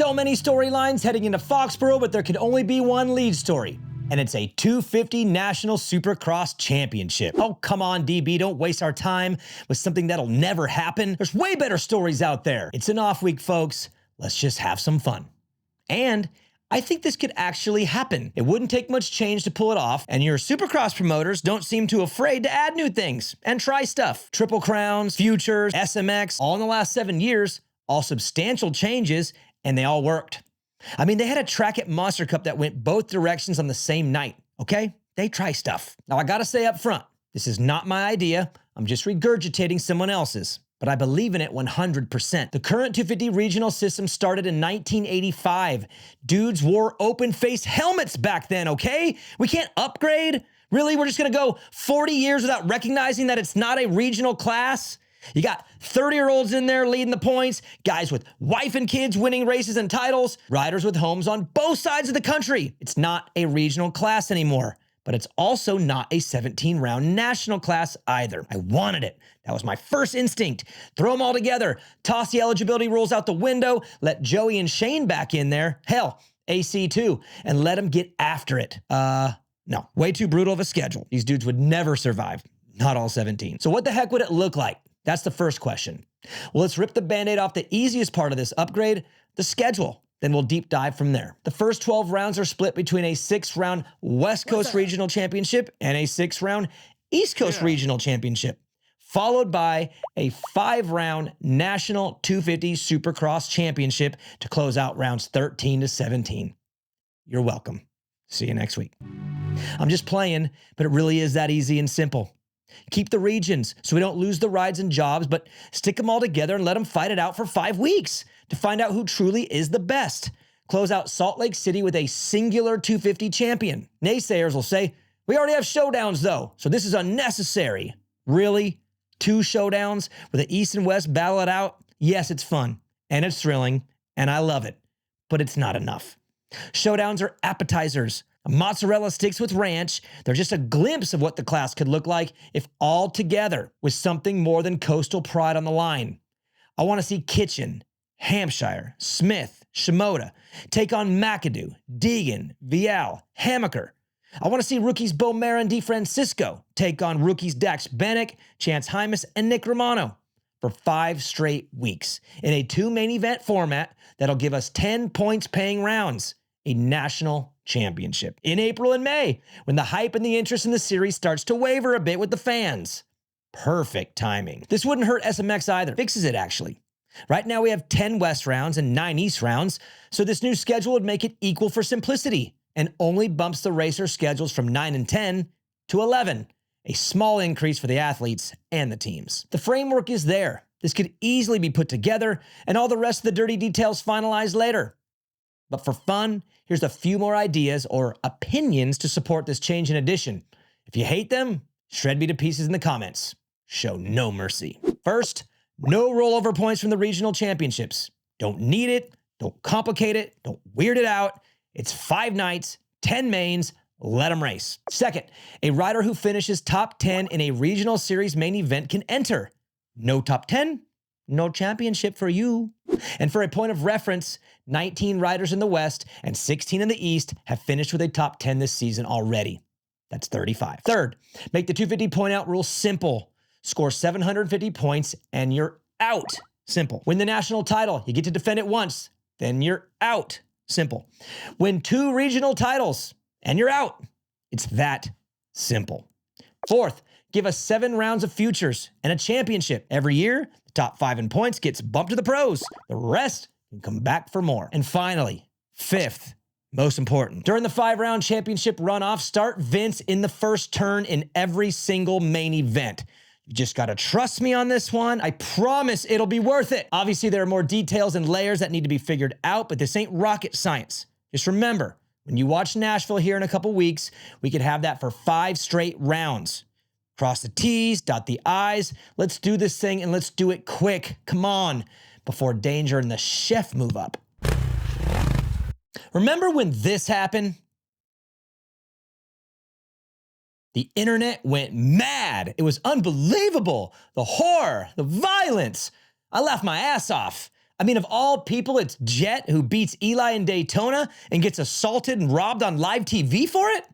so many storylines heading into Foxborough, but there could only be one lead story. And it's a 250 National Supercross Championship. Oh, come on, DB, don't waste our time with something that'll never happen. There's way better stories out there. It's an off week, folks. Let's just have some fun. And I think this could actually happen. It wouldn't take much change to pull it off, and your Supercross promoters don't seem too afraid to add new things and try stuff. Triple Crowns, Futures, SMX, all in the last 7 years, all substantial changes, and they all worked. I mean, they had a track at Monster Cup that went both directions on the same night, okay? They try stuff. Now, I gotta say up front, this is not my idea. I'm just regurgitating someone else's, but I believe in it 100%. The current 250 regional system started in 1985. Dudes wore open-face helmets back then, okay? We can't upgrade? Really? We're just gonna go 40 years without recognizing that it's not a regional class? You got 30-year-olds in there leading the points, guys with wife and kids winning races and titles, riders with homes on both sides of the country. It's not a regional class anymore, but it's also not a 17-round national class either. I wanted it. That was my first instinct. Throw them all together, toss the eligibility rules out the window, let Joey and Shane back in there, hell, AC too, and let them get after it. No, way too brutal of a schedule. These dudes would never survive, not all 17. So what the heck would it look like? That's the first question. Well, let's rip the Band-Aid off the easiest part of this upgrade, the schedule. Then we'll deep dive from there. The first 12 rounds are split between a 6-round West Coast Regional Championship and a 6-round East Coast Regional Championship, followed by a 5-round National 250 Supercross Championship to close out rounds 13 to 17. You're welcome. See you next week. I'm just playing, but it really is that easy and simple. Keep the regions so we don't lose the rides and jobs, but stick them all together and let them fight it out for 5 weeks to find out who truly is the best. Close out Salt Lake City with a singular 250 champion. Naysayers will say, we already have showdowns though, so this is unnecessary. Really? 2 showdowns where the East and West battle it out? Yes, it's fun and it's thrilling and I love it, but it's not enough. Showdowns are appetizers. Mozzarella sticks with ranch. They're just a glimpse of what the class could look like if all together with something more than coastal pride on the line. I want to see Kitchen, Hampshire, Smith, Shimoda take on McAdoo, Deegan, Vial, Hammaker. I want to see rookies Bomera and DeFrancisco take on rookies Dax Bennick, Chance Hymas, and Nick Romano for 5 straight weeks in a 2 main event format that'll give us 10 points paying rounds, a national championship in April and May, when the hype and the interest in the series starts to waver a bit with the fans. Perfect timing. This wouldn't hurt SMX either. Fixes it, actually. Right now we have 10 West rounds and 9 East rounds, so this new schedule would make it equal for simplicity and only bumps the racer schedules from 9 and 10 to 11, a small increase for the athletes and the teams. The framework is there. This could easily be put together and all the rest of the dirty details finalized later. But for fun, here's a few more ideas or opinions to support this change and addition. If you hate them, shred me to pieces in the comments. Show no mercy. First, no rollover points from the regional championships. Don't need it, don't complicate it, don't weird it out. It's 5 nights, 10 mains, let them race. Second, a rider who finishes top 10 in a regional series main event can enter. No top 10, no championship for you. And for a point of reference, 19 riders in the West and 16 in the East have finished with a top 10 this season already. That's 35. Third, make the 250 point out rule simple. Score 750 points and you're out. Simple. Win the national title. You get to defend it once. Then you're out. Simple. Win 2 regional titles and you're out. It's that simple. Fourth, give us 7 rounds of futures and a championship. Every year, the top 5 in points gets bumped to the pros. The rest can come back for more. And finally, fifth, most important, during the 5-round championship runoff, start Vince in the first turn in every single main event. You just gotta trust me on this one. I promise it'll be worth it. Obviously, there are more details and layers that need to be figured out, but this ain't rocket science. Just remember, when you watch Nashville here in a couple weeks, we could have that for 5 straight rounds. Cross the T's, dot the I's. Let's do this thing and let's do it quick. Come on, before Danger and the Chef move up. Remember when this happened? The internet went mad. It was unbelievable. The horror, the violence. I laughed my ass off. I mean, of all people, it's Jett who beats Eli in Daytona and gets assaulted and robbed on live TV for it?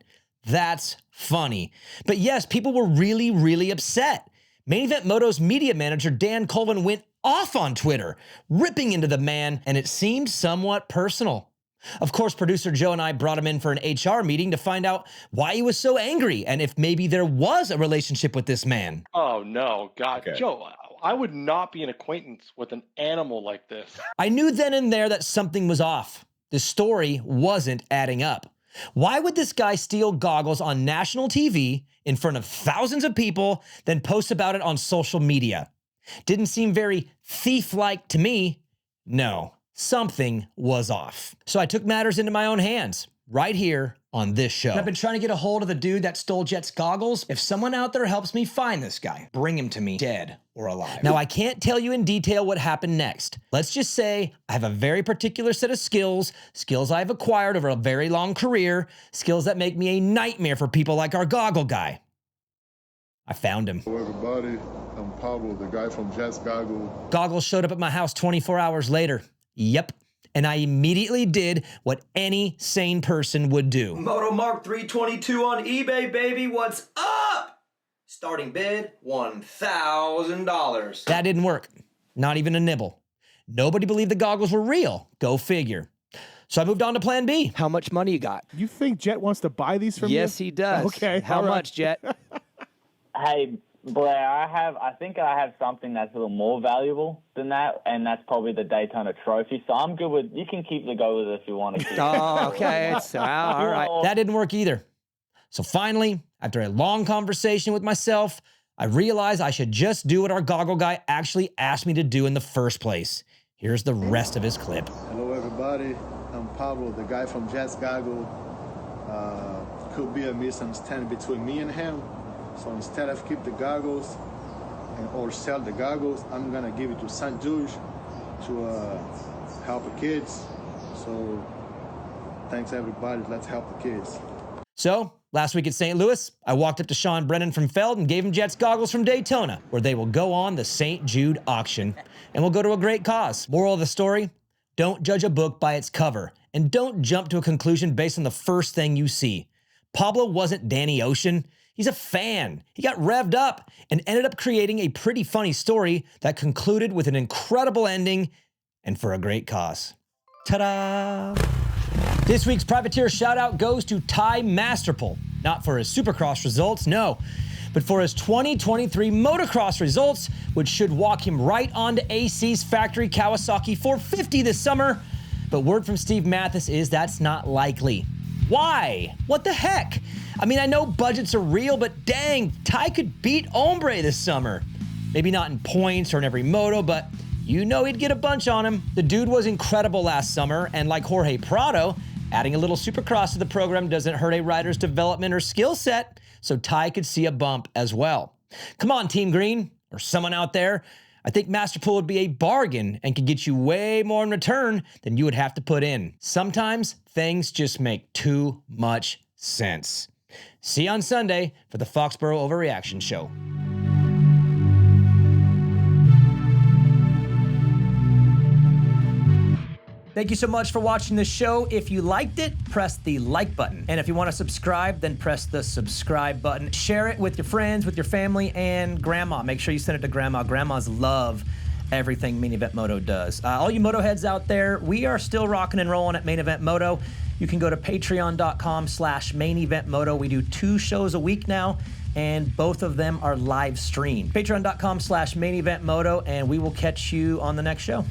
That's funny. But yes, people were really, really upset. Main Event Moto's media manager, Dan Colvin, went off on Twitter, ripping into the man, and it seemed somewhat personal. Of course, producer Joe and I brought him in for an HR meeting to find out why he was so angry and if maybe there was a relationship with this man. Oh, no. God, Okay. Joe, I would not be an acquaintance with an animal like this. I knew then and there that something was off. The story wasn't adding up. Why would this guy steal goggles on national TV in front of thousands of people, then post about it on social media? Didn't seem very thief-like to me. No, something was off. So I took matters into my own hands, right here on this show. I've been trying to get a hold of the dude that stole Jett's goggles. If someone out there helps me find this guy, bring him to me, dead or alive. Now, I can't tell you in detail what happened next. Let's just say I have a very particular set of skills I've acquired over a very long career, skills that make me a nightmare for people like our goggle guy. I found him. Hello, everybody. I'm Pablo, the guy from Jett's Goggle. Goggles showed up at my house 24 hours later. Yep. And I immediately did what any sane person would do. Moto Mark 322 on eBay, baby. What's up? Starting bid, $1,000. That didn't work. Not even a nibble. Nobody believed the goggles were real. Go figure. So I moved on to plan B. How much money you got? You think Jett wants to buy these from you? Yes, he does. Okay. How all right. much, Jett? Hey, Blair, I think I have something that's a little more valuable than that, and that's probably the Daytona trophy. So I'm good with, you can keep the goggles if you want to keep Oh, okay. It's, all right. That didn't work either. So finally, after a long conversation with myself, I realized I should just do what our goggle guy actually asked me to do in the first place. Here's the rest of his clip. Hello, everybody. I'm Pablo, the guy from Jett's Goggle. Could be a misunderstanding between me and him. So instead of keep the goggles or sell the goggles, I'm gonna give it to St. George to help the kids. So thanks everybody, let's help the kids. So last week at St. Louis, I walked up to Sean Brennan from Feld and gave him Jett's goggles from Daytona, where they will go on the St. Jude auction and will go to a great cause. Moral of the story, don't judge a book by its cover and don't jump to a conclusion based on the first thing you see. Pablo wasn't Danny Ocean. He's a fan. He got revved up and ended up creating a pretty funny story that concluded with an incredible ending and for a great cause. Ta-da! This week's Privateer shout-out goes to Ty Masterpool. Not for his Supercross results, no, but for his 2023 Motocross results, which should walk him right onto AC's factory Kawasaki 450 this summer. But word from Steve Mathis is that's not likely. Why? What the heck? I mean, I know budgets are real, but dang, Ty could beat Ombre this summer. Maybe not in points or in every moto, but you know he'd get a bunch on him. The dude was incredible last summer, and like Jorge Prado, adding a little Supercross to the program doesn't hurt a rider's development or skill set, so Ty could see a bump as well. Come on, Team Green, or someone out there. I think Masterpool would be a bargain and could get you way more in return than you would have to put in. Sometimes things just make too much sense. See you on Sunday for the Foxborough Overreaction Show. Thank you so much for watching the show. If you liked it, press the like button. And if you want to subscribe, then press the subscribe button. Share it with your friends, with your family, and grandma. Make sure you send it to grandma. Grandmas love everything Main Event Moto does. All you Motoheads out there, we are still rocking and rolling at Main Event Moto. You can go to patreon.com/Main Event Moto. We do 2 shows a week now, and both of them are live streamed. Patreon.com/Main Event Moto, and we will catch you on the next show.